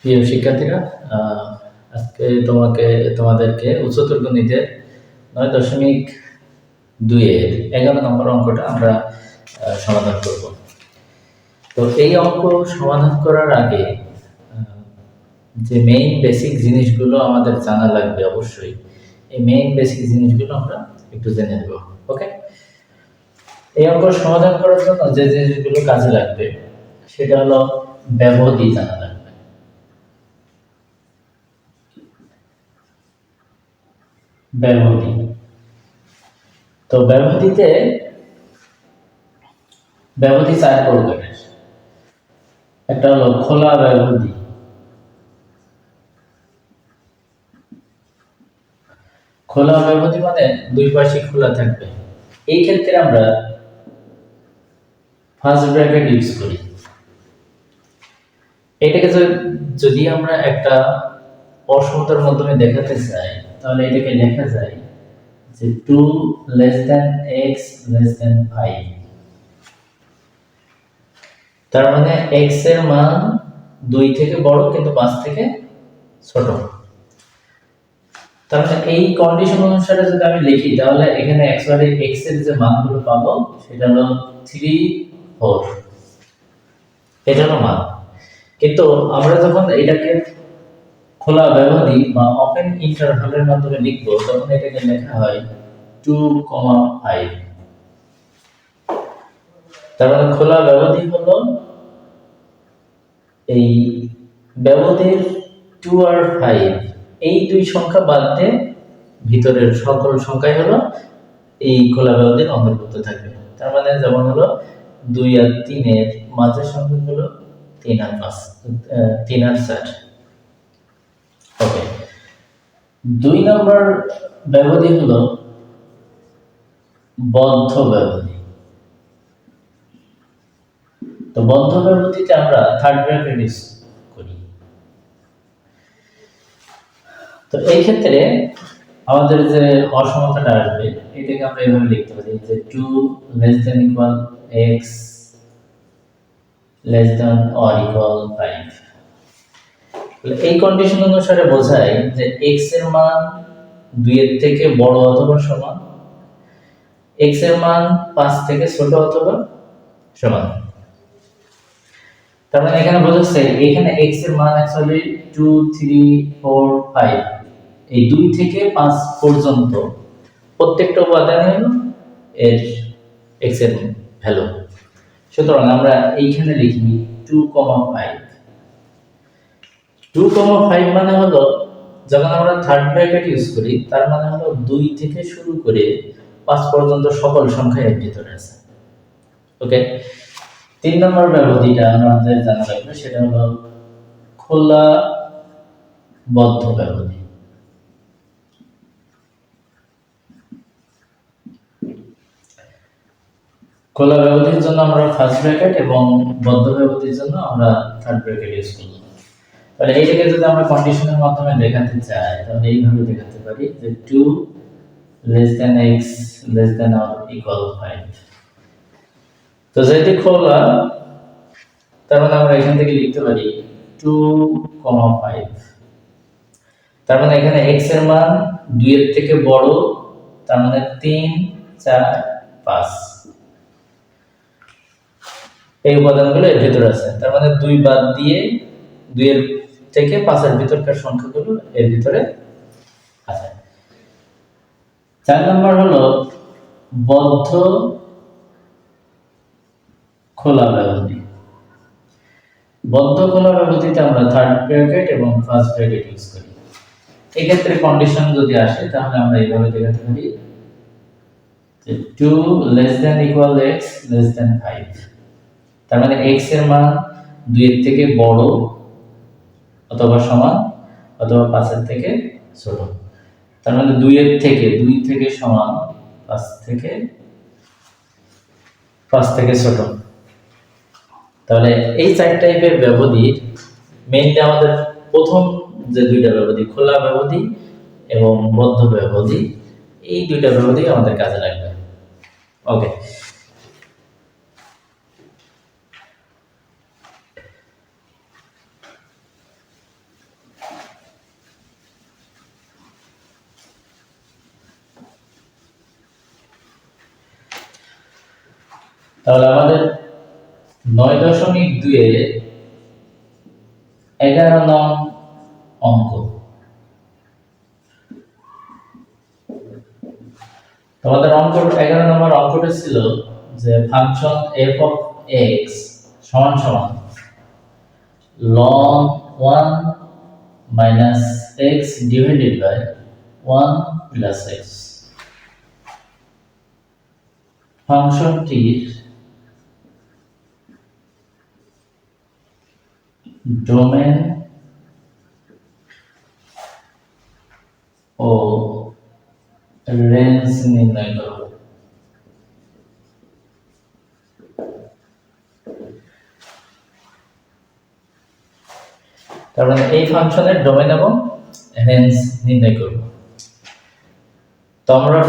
প্রিয় শিক্ষার্থীরা, আজকে তোমাদেরকে উচ্চতর গণিতের 9.2 এর 11 নম্বর অঙ্কটা আমরা সমাধান করব। তো এই অঙ্ক সমাধান করার আগে যে মেইন বেসিক জিনিসগুলো আমাদের জানা লাগবে, অবশ্যই এই মেইন বেসিক জিনিসগুলো আমরা একটু জেনে নেব। ওকে, এই অঙ্ক সমাধান করার জন্য যে জিনিসগুলো কাজে লাগবে সেটা হলো ব্যবধি জানা লাগবে। ব্যবধি, তো ব্যবধি চার প্রকারের। একটা হলো খোলা ব্যবধি, খোলা ব্যবধি মানে দুই পাশে খোলা থাকবে। এই ক্ষেত্রে আমরা ফার্স্ট ব্র্যাকেট ইউজ করি। এটাকে যদি আমরা একটা অসমতার মাধ্যমে দেখাতে চাই তাহলে এটাকে লেখা যায় যে 2 x 5। তার মানে x এর মান 2 থেকে বড় কিন্তু 5 থেকে ছোট। তার মানে এই কন্ডিশন অনুসারে যদি আমি লিখি তাহলে এখানে অ্যাকচুয়ালি x এর যে মানগুলো পাবো সেটা হলো 3, 4, এটা হলো মান। কিন্তু আমরা যখন এটাকে খোলা ব্যবধি বা ওপেন ইন্টারভালের মাধ্যমে লিখবো তখন এটাকে লেখা হয় 2,5। তার মানে খোলা ব্যবধি হলো এই ব্যবধির 2 আর 5, এই দুই সংখ্যা বাদ দিয়ে ভিতরের সকল সংখ্যাই হলো এই খোলা ব্যবধির অন্তর্ভুক্ত থাকবে। তার মানে যেমন হলো 2 আর 3 এর মাঝের সংখ্যা হলো 3 আর 5, 3 আর 4। ওকে, 2 নম্বর ব্যবধি হলো বদ্ধ ব্যবধি। তো বদ্ধ ব্যবধিতে আমরা থার্ড ব্র্যাকেট ইউজ করি। তো এই ক্ষেত্রে আমাদের যে অসমতাটা আসবে এটাকে আমরা এভাবে লিখতে পারি যে 2 ≤ x ≤ 5। এই কন্ডিশন অনুসারে বোঝায় যে x এর মান 2 এর থেকে বড় অথবা সমান, x এর মান 5 থেকে ছোট অথবা সমান। তার মানে এখানে বোঝাচ্ছে এখানে x এর মান অ্যাকচুয়ালি 2, 3, 4, 5, এই 2 থেকে 5 পর্যন্ত প্রত্যেকটা উপাদানে হলো এর x এর ভ্যালু। সুতরাং আমরা এইখানে লিখি 2,5। 2,5 মানে হলো যখন আমরা থার্ড ব্র্যাকেট ইউজ করি তার মানে হলো 2 থেকে শুরু করে 5 পর্যন্ত সকল সংখ্যা এর ভিতরে আছে। ওকে, 3 নম্বর ব্যবধিটা আমাদের জানা লাগবে, সেটা হলো খোলা বদ্ধ ব্যবধি। খোলা ব্যবধির জন্য আমরা ফার্স্ট ব্র্যাকেট এবং বদ্ধ ব্যবধির জন্য আমরা থার্ড ব্র্যাকেট ইউজ করব। তাহলে এইটাকে যদি আমরা কন্ডিশনের মাধ্যমে দেখাতে চাই তাহলে এইভাবে দেখাতে পারি যে 2 x ≤ 5। তো যেহেতু খোলা তার মানে আমরা এখান থেকে লিখতে পারি 2,5। তার মানে এখানে x এর মান 2 এর থেকে বড়, তার মানে 3, 4, 5 এই উপাদানগুলো এর ভিতরে আছে। তার মানে 2 বাদ দিয়ে 2 এর থেকে 5 এর ভিতরকার সংখ্যাগুলো এর ভিতরে আছে। 4 নম্বর হলো বদ্ধ খোলা ব্যবধি। বদ্ধ খোলা ব্যবধিতে আমরা থার্ড ব্র্যাকেট এবং ফার্স্ট ব্র্যাকেট ইউজ করি। এই ক্ষেত্রে কন্ডিশন যদি আসে তাহলে আমরা এইভাবে দেখাতে পারি যে 2 ≤ x ≤ 5। তার মানে x এর মান 2 এর থেকে বড় অথবা সমান অথবা 5 এর থেকে ছোট। তার মানে 2 থেকে সমান, 5 থেকে ছোট। তাহলে এই চার টাইপের ব্যবধি মেইনলি আমাদের প্রথম যে দুইটা ব্যবধি খোলা ব্যবধি এবং বদ্ধ ব্যবধি, এই দুইটা ব্যবধি আমাদের কাজে লাগবে। ওকে, তাহলে আমাদের 9.2 এ 11 নং অঙ্ক। তোমাদের অঙ্ক 11 নম্বর অঙ্কটা ছিল যে ফাংশন f of x সমান সমান ln 1 minus x divided by 1 plus x। ফাংশনটির ডোমেন ও রেঞ্জ নির্ণয় করো। তার মানে এই ফাংশনের ডোমেন এবং রেঞ্জ নির্ণয় করব। তো আমরা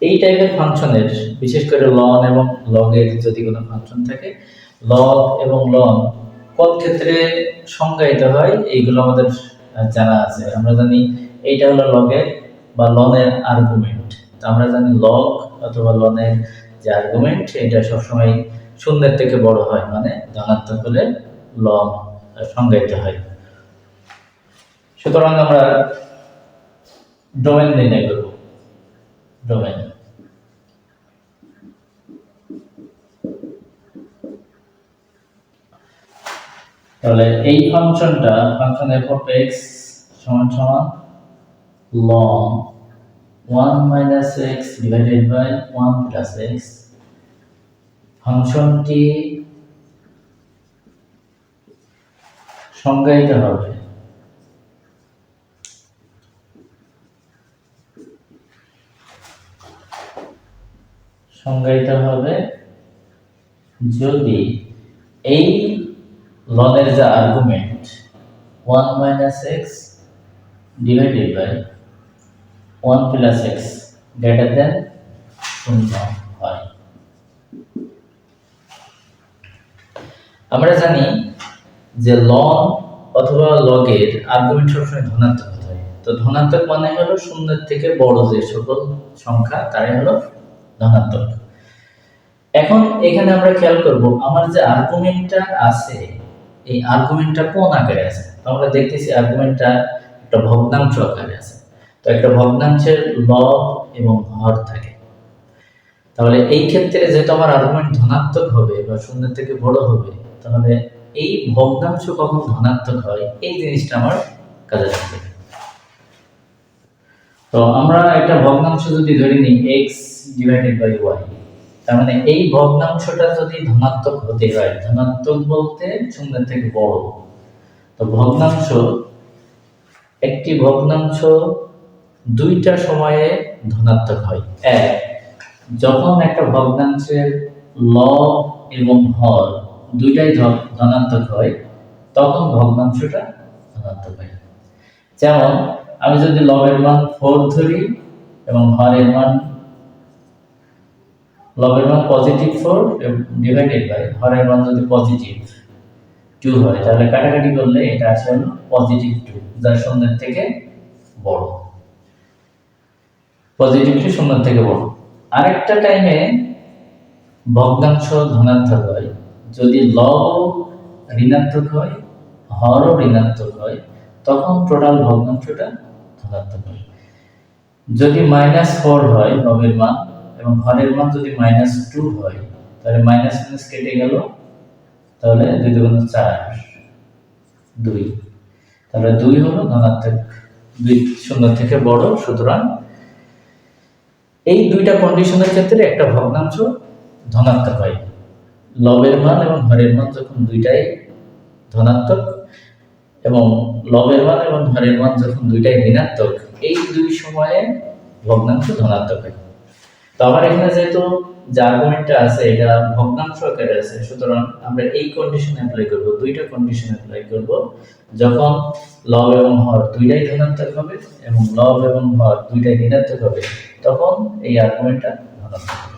এই টাইপের ফাংশনের বিশেষ করে লন এবং লগের যদি কোনো ফাংশন থাকে, লগ এবং লন কোন ক্ষেত্রে সংজ্ঞায়িত হয় এইগুলো আমাদের জানা আছে। আমরা জানি এইটা হলো লগের বা লনের আর্গুমেন্ট। তো আমরা জানি লগ অথবা লনের যে আর্গুমেন্ট এটা সবসময় শূন্যের থেকে বড় হয়, মানে ধনাত্মক হলে লন সংজ্ঞায়িত হয়। সুতরাং আমরা ডোমেন নির্ণয় করব। ডোমেন তাহলে এই ফাংশনটা ফাংশন f of x সমান সমান ln 1 minus x divided by 1 plus x। ফাংশনটি সংজ্ঞায়িত হবে যদি এই লনের যে argument 1 minus x divided by 1 plus x greater than 0 হয়। আমরা জানি যে লন অথবা লগের আর্গুমেন্ট সবসময় ধনাত্মক হয়। তো ধনাত্মক মানে হলো শূন্যের থেকে বড় যে সকল সংখ্যা তাই হলো ধনাত্মক। এখন এখানে আমরা খেয়াল করব আমার যে আর্গুমেন্টটা আছে এই আর্গুমেন্টটা কোন আকারে আছে। তো আমরা দেখতেছি আর্গুমেন্টটা একটা ভগ্নাংশ আকারে আছে। তো একটা ভগ্নাংশের লব এবং হর থাকে। তাহলে এই ক্ষেত্রে যেহেতু আমার আর্গুমেন্ট ধনাত্মক হবে বা শূন্যের থেকে বড় হবে, তাহলে এই ভগ্নাংশ কখন ধনাত্মক হয় এই জিনিসটা আমার কাজে লাগবে। তো আমরা একটা ভগ্নাংশ যদি ধরে নিই x ডিভাইডেড বাই y, তার মানে এই ভগ্নাংশটা যদি ধনাত্মক হতে হয়, ধনাত্মক বলতে শূন্যের থেকে বড়, তো ভগ্নাংশ একটি ভগ্নাংশ দুইটা সময়ে ধনাত্মক হয়। এক, যখন একটা ভগ্নাংশের লব এবং হর দুইটাই ধনাত্মক হয় তখন ভগ্নাংশটা ধনাত্মক হয়। যেমন আমি যদি লবের মান 4 ধরি এবং হরের মান লবের মান পজিটিভ 4 ডিভাইডেড বাই হরের মান যদি পজিটিভ 2 হয়, তাহলে কাটাকাটি করলে এটা আসে হলো পজিটিভ 2, যা শূন্যের থেকে বড়। পজিটিভলি শূন্যের থেকে বড়। আরেকটা টাইমে ভগ্নাংশ ধনাত্মক হয় যদি লব ঋণাত্মক হয়, হরও ঋণাত্মক হয়, তখন টোটাল ভগ্নাংশটা ধনাত্মক হয়। যদি -4 হয় লবের মান এবং হরের মান যদি -2 হয়, তাহলে মাইনাস মাইনাস কেটে গেল, তাহলে 2 দুগুণ 4, 2, তাহলে 2 হলো ধনাত্মক, 2 শূন্য থেকে বড়। সুতরাং এই দুইটা কন্ডিশনের ক্ষেত্রে একটা ভগ্নাংশ ধনাত্মক হয়। লবের মান এবং হরের মান যখন দুইটাই ধনাত্মক এবং লবের মান এবং হরের মান যখন দুইটাই ঋণাত্মক, এই দুই সময়ে ভগ্নাংশ ধনাত্মক হয়। তো আমার এখানে যেহেতু যে আর্গুমেন্টটা আছে এটা ভগ্নাংশ আকারে আছে, সুতরাং আমরা এই কন্ডিশন অ্যাপ্লাই করব, দুইটা কন্ডিশন অ্যাপ্লাই করব। যখন লব এবং হর দুইটাই ধনাত্মক হবে এবং লব এবং হর দুইটাই ঋণাত্মক হবে, তখন এই আর্গুমেন্টটা ধনাত্মক হবে।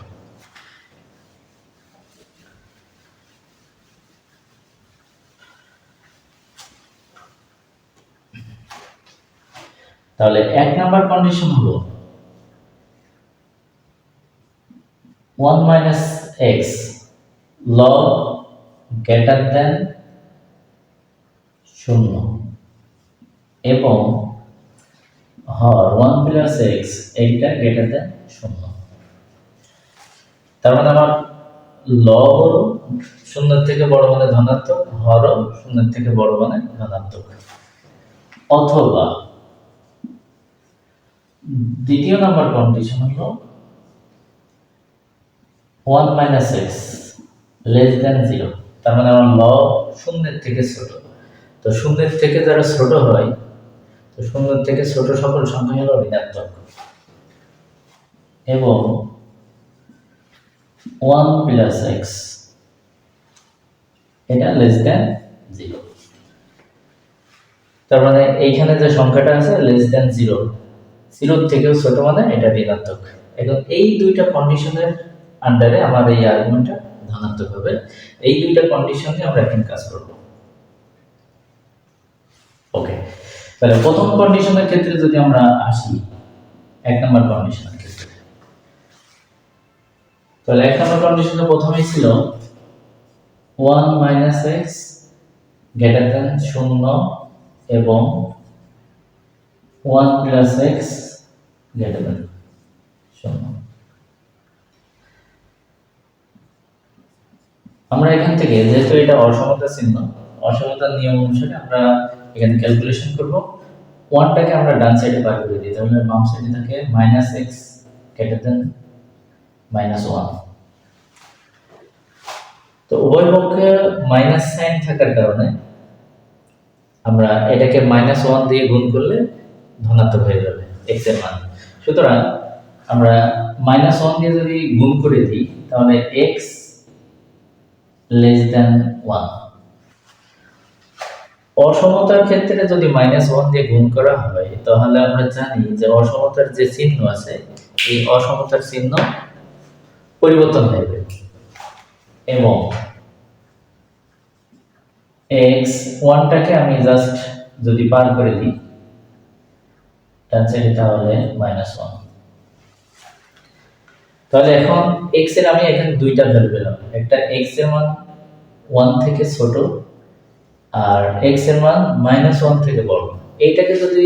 তাহলে 1 নাম্বার কন্ডিশন হলো 1 minus x লব গ্রেটার দেন 0 এবং হর 1 প্লাস এক্স এইটা গ্রেটার দেন 0। তার মানে আমার লব 0 থেকে বড় মানে ধনাত্মক, হর 0 থেকে বড় মানে ধনাত্মক। অথবা দ্বিতীয় নাম্বার কন্ডিশন হলো 1 মাইনাস এক্স লেস দেন 0। তার মানে আমার লব 0 থেকে ছোট, তো 0 থেকে যারা ছোট হয়, তো 0 থেকে ছোট সকল সংখ্যা হলো ঋণাত্মক এবং 1 প্লাস এক্স এটা লেস দেন 0। তার মানে এইখানে যে সংখ্যাটা আছে লেস দেন 0, 0 থেকেও ছোট মানে এটা ঋণাত্মক। এখন এই দুইটা কন্ডিশনের আন্ডারে আমার এই আর্গুমেন্টটা ধনাত্মক হবে। এই দুইটা কন্ডিশন নিয়ে আমরা এখন কাজ করব। ওকে, তাহলে প্রথম কন্ডিশনের ক্ষেত্রে যদি আমরা আসি, এক নম্বর কন্ডিশনের ক্ষেত্রে, তাহলে এক নম্বর কন্ডিশনে প্রথমেই ছিল 1 মাইনাস এক্স গ্রেটার দেন 0 এবং 1 প্লাস এক্স গ্রেটার দেন 0। আমরা এখান থেকে যেহেতু এটা অসমতা চিহ্ন, অসমতার নিয়ম অনুসারে আমরা এখানে ক্যালকুলেশন করব। 1টাকে আমরা ডান সাইডে বার করে দিই, তাহলে বাম সাইডে থাকে minus x greater than minus 1। তো উভয় পক্ষে মাইনাস সাইন থাকার কারণে আমরা এটাকে মাইনাস 1 দিয়ে গুণ করলে ধনাত্মক হয়ে যাবে x এর মান। সুতরাং আমরা মাইনাস 1 দিয়ে যদি গুণ করে দিই তাহলে x লেস দেন 1। অসমতার ক্ষেত্রে যদি মাইনাস 1 দিয়ে গুণ করা হয় তাহলে আমরা জানি যে অসমতার যে চিহ্ন আছে এই অসমতার চিহ্ন পরিবর্তন হয়ে যাবে এবং x 1টাকে আমি জাস্ট যদি পার করে দিই ডান সাইডে তাহলে -1। তাহলে এখন x এর আমি এখানে দুইটা ভ্যালু পেলাম, একটা x এর মান 1 থেকে ছোট আর x এর মান -1 থেকে বড়। এইটাকে যদি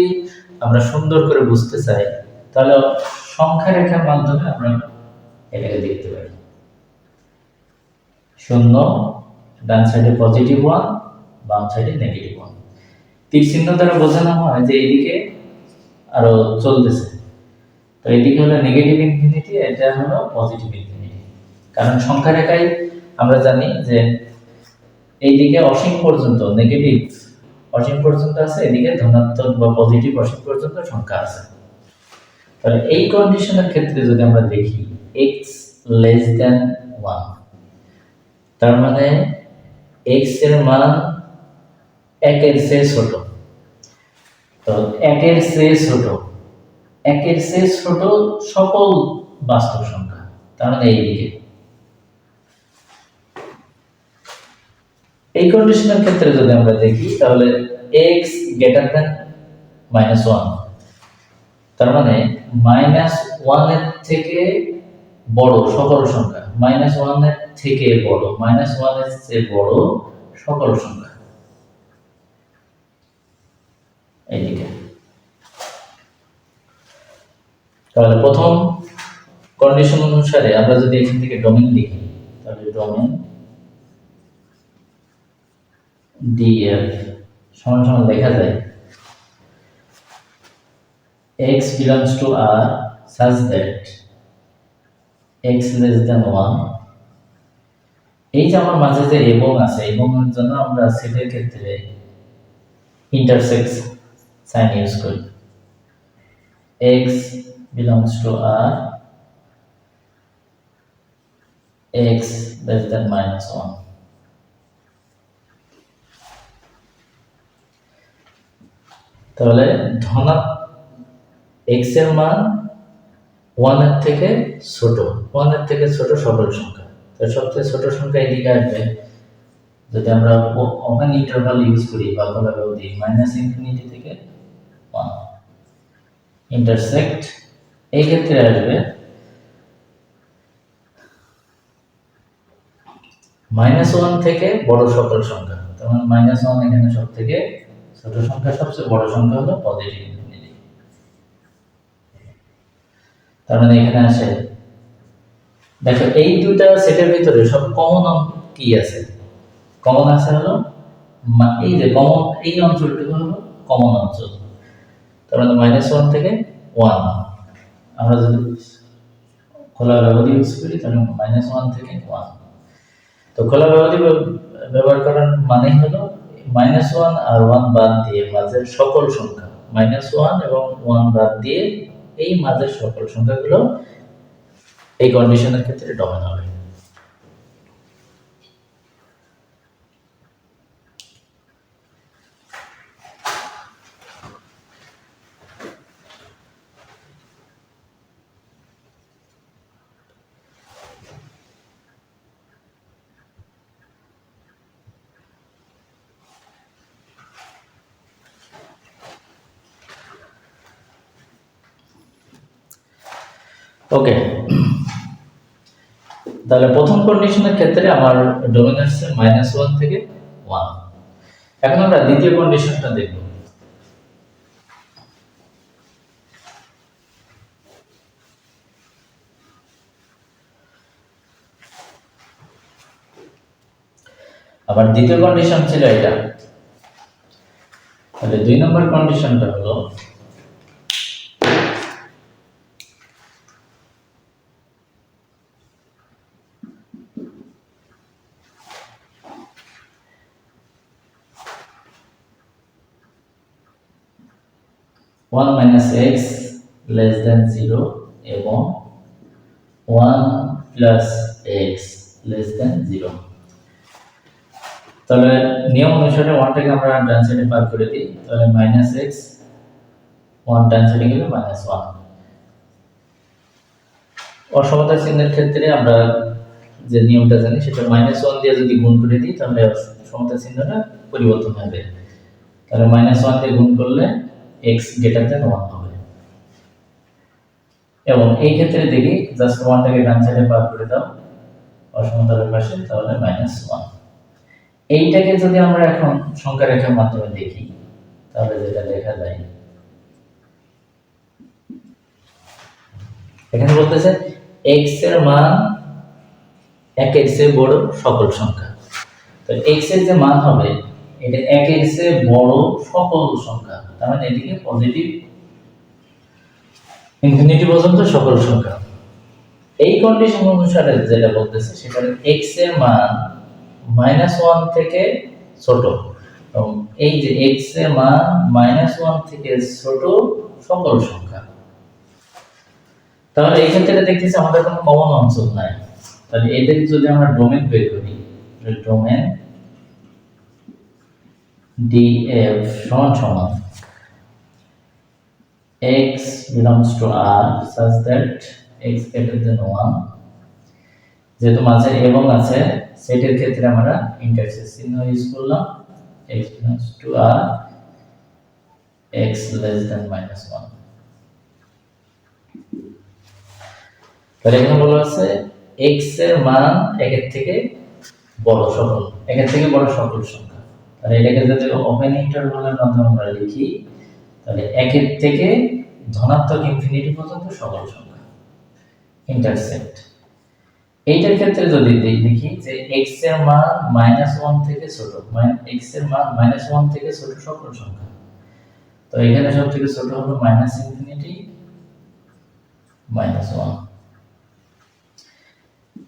আমরা সুন্দর করে বুঝতে চাই তাহলে সংখ্যা রেখার মাধ্যমে আমরা এটাকে দেখতে পারি। 0 ডান সাইডে পজিটিভ 1, বাম সাইডে নেগেটিভ 1। তীর চিহ্ন দ্বারা বোঝানো হয় যে এইদিকে আরো চলতেছে, তো এইদিকে হলো নেগেটিভ ইনফিনিটি, এটা হলো পজিটিভ ইনফিনিটি। কারণ সংখ্যা রেখায় আমরা জানি যে এইদিকে অসীম পর্যন্ত নেগেটিভ অসীম পর্যন্ত আছে, এদিকে ধনাত্মক বা পজিটিভ অসীম পর্যন্ত সংখ্যা আছে। তাহলে এই কন্ডিশনের ক্ষেত্রে যদি আমরা দেখি x লেস দেন 1, তার মানে x এর মান 1 এর চেয়ে ছোট। তো 1 এর চেয়ে ছোট, 1 এর চেয়ে ছোট সকল বাস্তব সংখ্যা, তার মানে এইদিকে। এই কন্ডিশনের ক্ষেত্রে যদি আমরা দেখি তাহলে x গ্রেটার দেন -1, তার মানে -1 এর থেকে বড় সকল সংখ্যা, -1 এর থেকে বড়, -1 এর চেয়ে বড় সকল সংখ্যা এইদিকে। তাহলে প্রথম কন্ডিশন অনুসারে আমরা যদি এখান থেকে ডোমেইন লিখি তাহলে ডোমেইন df সমান সমান লেখা যায় x belongs to R such that x less than 1। এই যে আমার মাঝে যে এবং আছে, এবং এর জন্য আমরা সেটের ক্ষেত্রে ইন্টারসেক্ট সাইন ইউজ করি। x belongs to R, x less than -1। তাহলে x এর মান 1 এর থেকে ছোট, 1 এর থেকে ছোট সকল সংখ্যা। তো সবচেয়ে ছোট সংখ্যা এদিকে আসবে যদি আমরা ওপেন ইন্টারভাল ইউজ করি বা বলাবেও দিই -ইনফিনিটি থেকে 1 ইন্টারসেক্ট, এই ক্ষেত্রে আসবে -1 থেকে বড় সকল সংখ্যা, তার মানে -1 এখানে সব থেকে ছোট সংখ্যা, সবচেয়ে বড় সংখ্যা হলো পজিটিভ ইনফিনিটি। তার মানে এখানে আসে, দেখো এই দুইটা সেটের ভিতরে সব কমন কি আছে? কমন আছে হলো এই যে কমন এই অঞ্চলটুকু হলো কমন অঞ্চল। তার মানে -1 থেকে 1, আমরা যদি খোলা ব্যবধি ইউজ করি তাহলে -1 থেকে 1। তো খোলা ব্যবধি ব্যবহার করার মানে হলো -1 আর 1 বাদ দিয়ে মাঝের সকল সংখ্যা, -1 এবং 1 বাদ দিয়ে এই মাঝের সকল সংখ্যাগুলো এই কন্ডিশনের ক্ষেত্রে ডোমেন হবে। ওকে, তাহলে প্রথম কন্ডিশনের ক্ষেত্রে আমার ডোমেন আসছে -1 থেকে 1। এখন আমরা দ্বিতীয় কন্ডিশনটা দেখব। আবার দ্বিতীয় কন্ডিশন ছিল এটা, তাহলে 2 নম্বর কন্ডিশনটা হলো (1 - x < 0 এবং 1 + x < 0। তাহলে নিয়ম অনুসারে 1টাকে আমরা ডান সাইডে পার করে দিই, তাহলে -x 1 ডান সাইডে গেলে -1। অসমতার চিহ্নের ক্ষেত্রে আমরা যে নিয়মটা জানি সেটা -1 দিয়ে যদি গুণ করে দিই তাহলে সমতার চিহ্নটা পরিবর্তন হবে। তাহলে -1 দিয়ে গুণ করলে x > 1 হবে। এবং এই ক্ষেত্রে দেখি জাস্ট 1টাকে ডান সাইডে পার করে দাও অসমতার পাশে, তাহলে -1। এইটাকে যদি আমরা এখন সংখ্যা রেখার মাধ্যমে দেখি তাহলে যেটা দেখা যায়, এখানে বলতেছে x এর মান 1 এর চেয়ে বড় সকল সংখ্যা। তো x এর যে মান হবে এটা 1 এর চেয়ে বড় সকল সংখ্যা, তার মানে এদিকে পজিটিভ ইনফিনিটি পর্যন্ত সকল সংখ্যা। এই কন্ডিশন অনুসারে যেটা বলতেছে সেটা x এর মান -1 থেকে ছোট, এবং এই যে x এর মান -1 থেকে ছোট সকল সংখ্যা। তাহলে এই ক্ষেত্রে দেখতেছি আমাদের কোনো কমন অঞ্চল নাই, তাহলে এদের যদি আমরা ডোমেন বের করি, ডোমেন df সমান x belongs to R such that x > 1, যেহেতু মাঝে এবং আছে সেটের ক্ষেত্রে আমরা ইন্টারসেক্ট চিহ্ন ইউজ করলাম, x belongs to R x < -1। তাহলে এখানে বলা আছে x এর মান 1 এর থেকে বড় সকল, 1 এর থেকে বড় সকল সংখ্যা। তাহলে এটাকে যদি ওপেন ইন্টারভালের মাধ্যমে আমরা লিখি তাহলে 1 এর থেকে ধনাত্মক ইনফিনিটি পর্যন্ত সকল সংখ্যা ইন্টারসেক্ট। এইটার ক্ষেত্রে যদি দেখি যে x এর মান -1 থেকে ছোট, x এর মান -1 থেকে ছোট সকল সংখ্যা, তো এখানে সবথেকে ছোট হলো -ইনফিনিটি -1।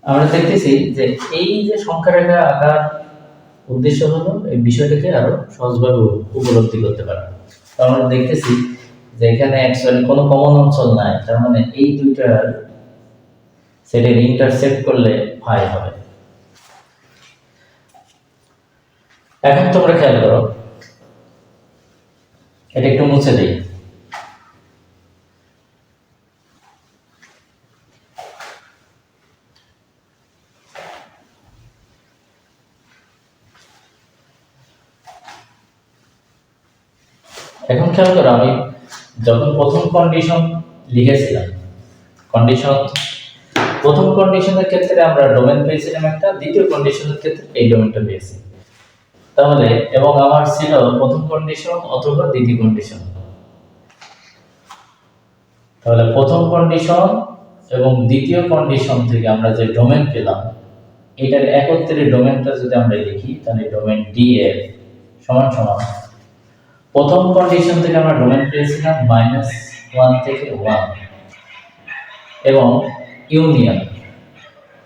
আমরা দেখতেছি যে এই যে সংখ্যা রেখা আঁকার উদ্দেশ্য হলো এই বিষয়টাকে আরো সহজভাবে উপলব্ধি করতে পারা। আমরা দেখতেছি যে এখানে অ্যাকচুয়ালি কোনো কমন অঞ্চল নাই, তার মানে এই দুইটা সেটের ইন্টারসেক্ট করলে পাই হবে। এখন তোমরা খেয়াল করো, এটা একটু মুছে দেই। এখন খেয়াল করো, আমি যখন প্রথম কন্ডিশন লিখেছিলাম, কন্ডিশন প্রথম কন্ডিশনের ক্ষেত্রে আমরা ডোমেন পেয়েছিলাম একটা, দ্বিতীয় কন্ডিশনের ক্ষেত্রে এই ডোমেনটা পেয়েছি। তাহলে এবং আমার ছিল প্রথম কন্ডিশন অথবা দ্বিতীয় কন্ডিশন। তাহলে প্রথম কন্ডিশন এবং দ্বিতীয় কন্ডিশন থেকে আমরা যে ডোমেন পেলাম, এটার একত্রে ডোমেনটা যদি আমরা লিখি তাহলে ডোমেন df সমান সমান প্রথম কন্ডিশন থেকে আমরা ডোমেন পেয়েছিলাম -1 থেকে 1 এবং ইউনিয়ন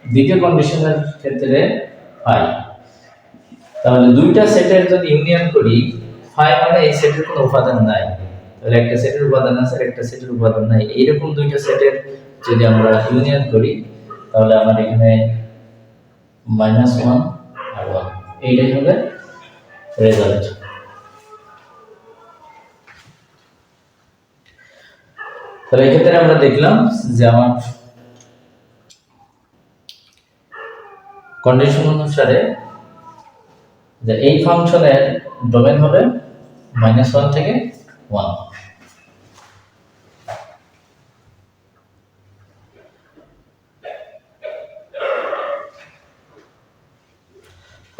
দ্বিতীয় কন্ডিশনের ক্ষেত্রে 5। তাহলে দুইটা সেটের যদি ইউনিয়ন করি, 5 মানে এই সেটের কোনো উপাদান নাই, তাহলে একটা সেটের উপাদান আছে আর একটা সেটের উপাদান নাই, এইরকম দুইটা সেটের যদি আমরা ইউনিয়ন করি তাহলে আমার এখানে -1 আর 1 এইটাই হবে রেজাল্ট। তাহলে এই ক্ষেত্রে আমরা দেখলাম যে আমার কন্ডিশন অনুসারে যে এই ফাংশনের ডোমেন হবে -1 থেকে 1।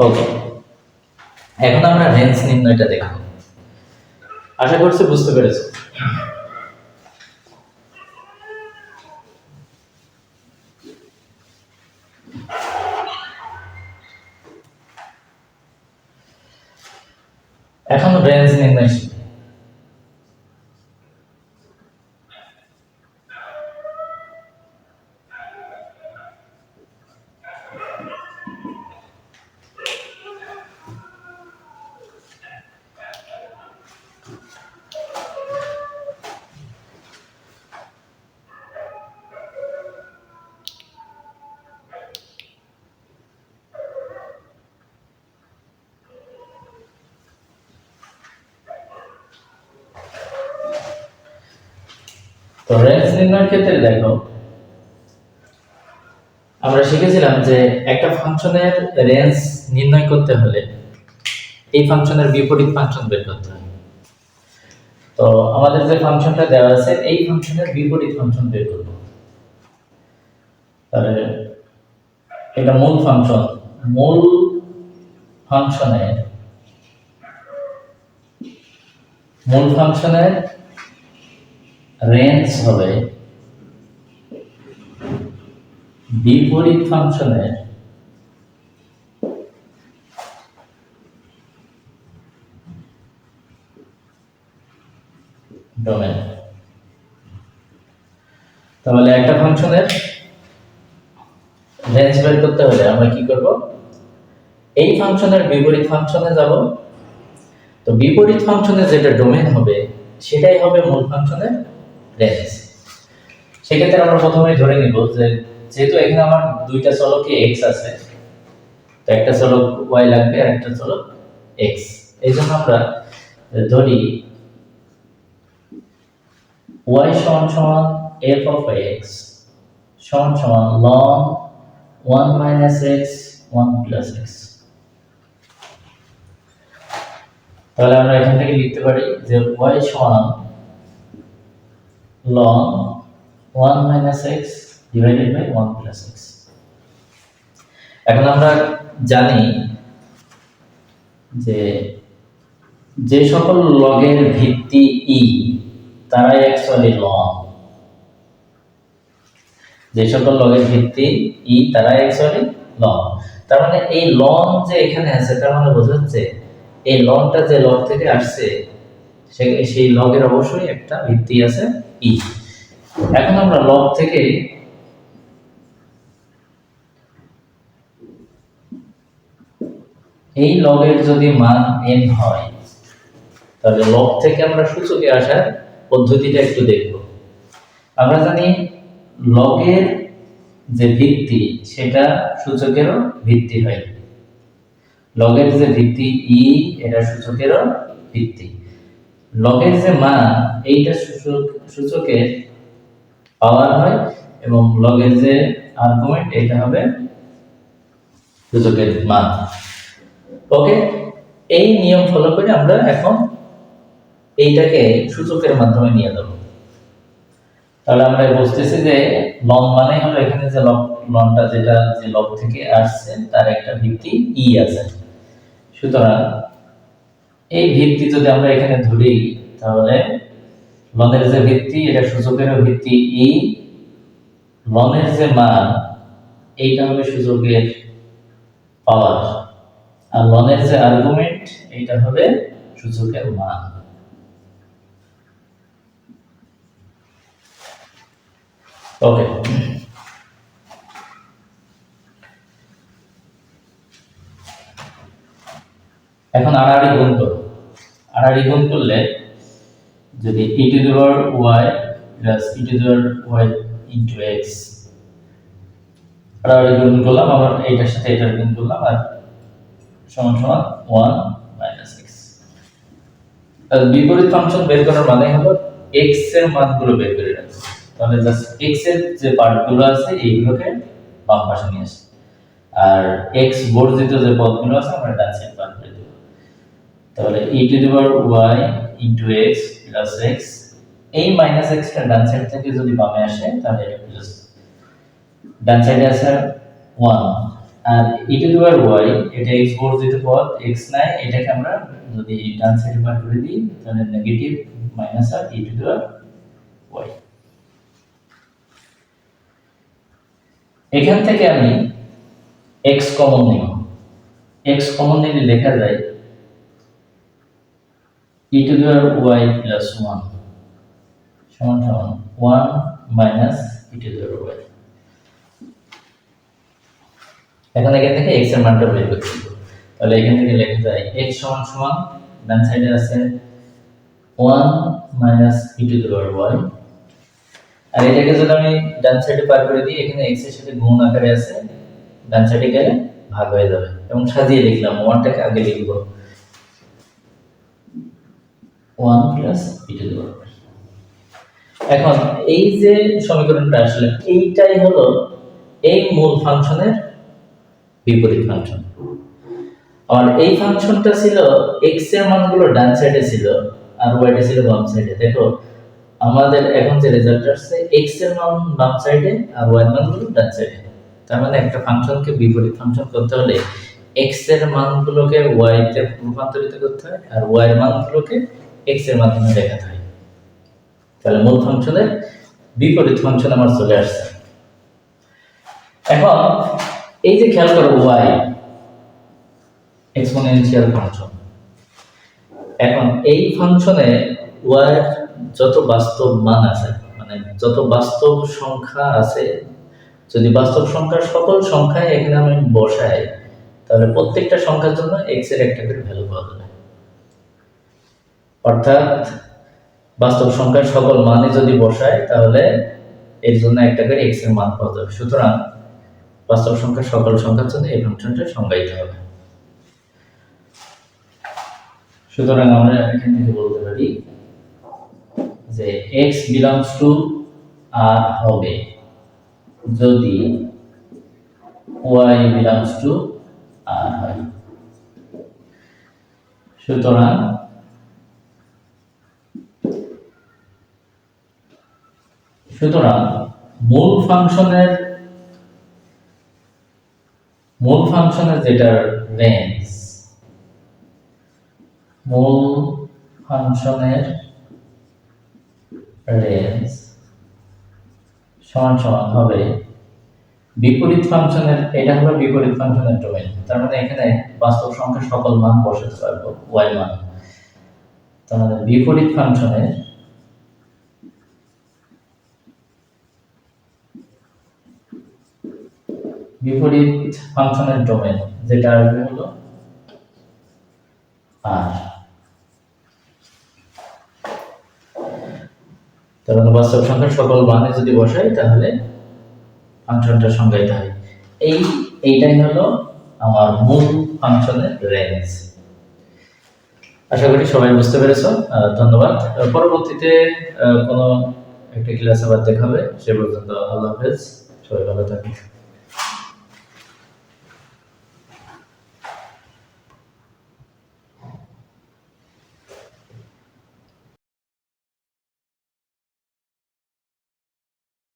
ওকে, এখন আমরা রেঞ্জ নির্ণয়টা দেখব। আশা করছি বুঝতে পেরেছো। এখন রেঞ্জ নির্ণয় শিখি। তো রেঞ্জ নির্ণয়ের ক্ষেত্রে দেখো, আমরা শিখেছিলাম যে একটা ফাংশনের রেঞ্জ নির্ণয় করতে হলে এই ফাংশনের বিপরীত ফাংশন বের করতে হয়। তো আমাদের যে ফাংশনটা দেওয়া আছে এই ফাংশনের বিপরীত ফাংশন বের করব। তাহলে এটা মূল ফাংশনের রেঞ্জ হবে বিপরীত ফাংশনের ডোমেন। তাহলে একটা ফাংশনের রেঞ্জ বের করতে হলে আমরা কি করব, এই ফাংশনের বিপরীত ফাংশনে যাব। তো বিপরীত ফাংশনের যেটা ডোমেন হবে সেটাই হবে মূল ফাংশনের রেঞ্জ। সেক্ষেত্রে আমরা প্রথমে ধরে নিব যে যেহেতু এখানে আমার দুইটা চলকে x আছে, তো একটা চলক y লাগবে আর একটা চলক x। এইজন্য আমরা ধরি y সমান সমান f of x সমান সমান ln 1 minus x 1 plus x। তাহলে আমরা এখান থেকে লিখতে পারি যে y সমান ln 1 minus x divided by 1 plus x। এখন আমরা জানি যে যে সকল লগের ভিত্তি e তারাই অ্যাকচুয়ালি লন। যে সকল লগের ভিত্তি e তারাই অ্যাকচুয়ালি লন। তার মানে এই লন যে এখানে আছে তার মানে বোঝাচ্ছে এই লনটা যে লগ থেকে আসছে সেই লগের অবশ্যই একটা ভিত্তি আছে e। এখন আমরা লগ থেকে এই লগের যদি মান n হয় তাহলে লগ থেকে আমরা সূচকে আসার পদ্ধতিটা একটু দেখব। আমরা জানি লগের যে ভিত্তি সেটা সূচকেরও ভিত্তি হয়। লগের যে ভিত্তি e এটা সূচকেরও ভিত্তি। লগের যে মান এইটা সূচকের পাওয়ার হয় এবং লগের যে আর্গুমেন্ট এটা হবে সূচকের মান। ওকে, এই নিয়ম ফলো করে আমরা এখন এইটাকে সূচকের মাধ্যমে নিয়ে যাব। তাহলে আমরা বুঝতেছি যে লন মানে হলো এখানে যে লনটা যেটা যে লব থেকে আসছে তার একটা ভিত্তি ই আছে। সুতরাং এই ভিত্তি যদি আমরা এখানে ধরি তাহলে লনের যে ভিত্তি এটা সূচকের ভিত্তি ই, লনের যে মান এইটা হবে সূচকের পাওয়ার, আর লনের যে আর্গুমেন্ট এইটা হবে সূচকের মান। ওকে, এখন আড়াআড়ি গুণ করো। আড়াআড়ি গুণ করলে যদি e to the power y plus e to the power y into x, আড়াআড়ি গুণ করলাম, আবার এইটার সাথে এটার গুণ করলাম, আর সমান সমান 1 মাইনাস x। আর বিপরীত ফাংশন বের করার মানে হলো x এর মানগুলো বের করে রাখা। তাহলে জাস্ট x এর যে পার্টগুলো আছে এইগুলোকে বাম পাশে নিয়ে আসি, আর x বর্জিত যে পদগুলো আছে আমরা ডান সাইড বার করে দেব। তাহলে e to the power y into x plus x, এই মাইনাস x টা ডান সাইড থেকে যদি বামে আসে তাহলে এটা প্লাস, ডান সাইডে আছে 1, আর e to the power y এটা x বর্জিত পদ, x নাই, এটাকে আমরা যদি ডান সাইডে বার করে দিই তাহলে নেগেটিভ মাইনাস আর e to the power y। এখান থেকে আমি x কমন নিব, x কমন নিলে লেখা যায় e to the power y plus 1 সমান সমান 1 minus e to the power y। এখন এখান থেকে x এর মানটা বের করতে হবে। তাহলে এখান থেকে লেখা যায় x সমান সমান ডান সাইডে আছে 1 minus e to the power y, আর এটাকে যদি আমি ডান সাইডে পার করে দিই এখানে x এর সাথে গুণ আকারে আছে, ডান সাইডে গেলে ভাগ হয়ে যাবে, এবং সাজিয়ে লিখলাম, 1 টাকে আগে লিখব 1 plus e to the power y। এখন এই যে সমীকরণটা আসলে এইটাই হলো এই মূল ফাংশনের বিপরীত ফাংশন। আর এই ফাংশনটা ছিল x এর মানগুলো ডান সাইডে ছিল আর y টা ছিল বাম সাইডে। দেখো আমাদের এখন যে রেজাল্ট আসছে x এর মান বাম সাইডে আর y এর মানগুলো ডান সাইডে। তার মানে একটা ফাংশনকে বিপরীত ফাংশন করতে হলে x এর মানগুলোকে y তে রূপান্তরিত করতে হয় আর y এর মানগুলোকে x এর মাধ্যমে দেখাতে হয়। তাহলে মূল ফাংশনের বিপরীত ফাংশন আমার চলে আসছে। এখন এই যে খেয়াল করো y এক্সপোনেনশিয়াল ফাংশন, এখন এই ফাংশনে y এর যত বাস্তব মান আছে, মানে যত বাস্তব সংখ্যা আছে, যদি বাস্তব সংখ্যার সকল সংখ্যায় এখানে আমি বসাই তাহলে প্রত্যেকটা সংখ্যার জন্য x এর একটা করে ভ্যালু পাওয়া যাবে। অর্থাৎ বাস্তব সংখ্যার সকল মানে যদি বসাই তাহলে এর জন্য একটা করে x এর মান পাওয়া যাবে। সুতরাং বাস্তব সংখ্যার সকল সংখ্যার জন্য এই ফাংশনটা সংজ্ঞায়িত হবে। সুতরাং আমরা এখান থেকে বলতে পারি যে x belongs to r হবে যদি y belongs to r হয়। সুতরাং মূল ফাংশনের যেটা রেঞ্জ, মূল ফাংশনের রেঞ্জ সমান সমান হবে বিপরীত ফাংশনের, এটা হলো বিপরীত ফাংশনের ডোমেইন। তার মানে এখানে বাস্তব সংখ্যার সকল মান বসাতে পারবো y মান। তার মানে বিপরীত ফাংশনের ডোমেইন যেটা আসবে হলো r। তার মানে বাস্তব সংখ্যার সকল মানে যদি বসাই তাহলে ফাংশনটা সংজ্ঞায়িত হয়। এইটাই হলো আমার মূল ফাংশনের রেঞ্জ। আশা করি সবাই বুঝতে পেরেছো। ধন্যবাদ। পরবর্তীতে কোনো একটা ক্লাস আবার দেখা হবে। সে পর্যন্ত আল্লাহ হাফেজ, সবাই ভালো থাকুন।